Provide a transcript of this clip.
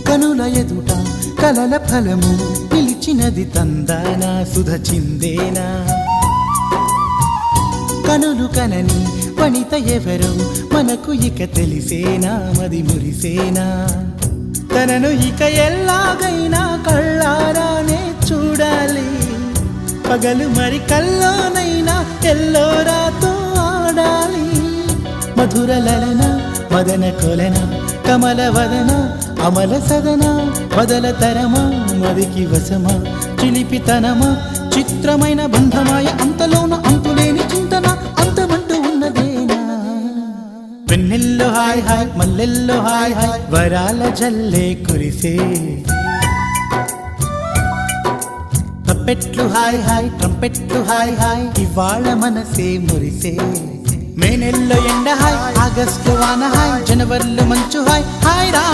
కనుల ఎదుట కలల ఫలము పిలిచినది తందానా సుధ చిందేనా కనులు కనని వనిత ఎవరో మనకు ఇక తెలిసేనా మది మురిసేనా తనను ఇక ఎల్లాగైనా కళ్ళారానే చూడాలి పగలు మరి కల్లోనైనా ఎల్లోరాతో ఆడాలి మధుర లలన మదన కొలన కమల వదన అమల సదన బదల తరమా మదికి వశమా చిలిపితనమా చిత్రమైన బంధమాయ అంతలోన అంతులేని చింతన అంతమంటూ ఉన్నదేనా వెన్నెల్లో హాయ్ హాయ్ మల్లెల్లో హాయ్ హాయ్ వరాల జల్లే కురిసే తప్పెట్లు హాయ్ హాయ్ ట్రంపెట్లు హాయ్ హాయ్ ఇవాళ మనసే మురిసే మే నెల్లో ఎండ హాయ్ ఆగస్టు వాన హాయ్ జనవరిలో మంచు హాయ్ హాయ్ రామ్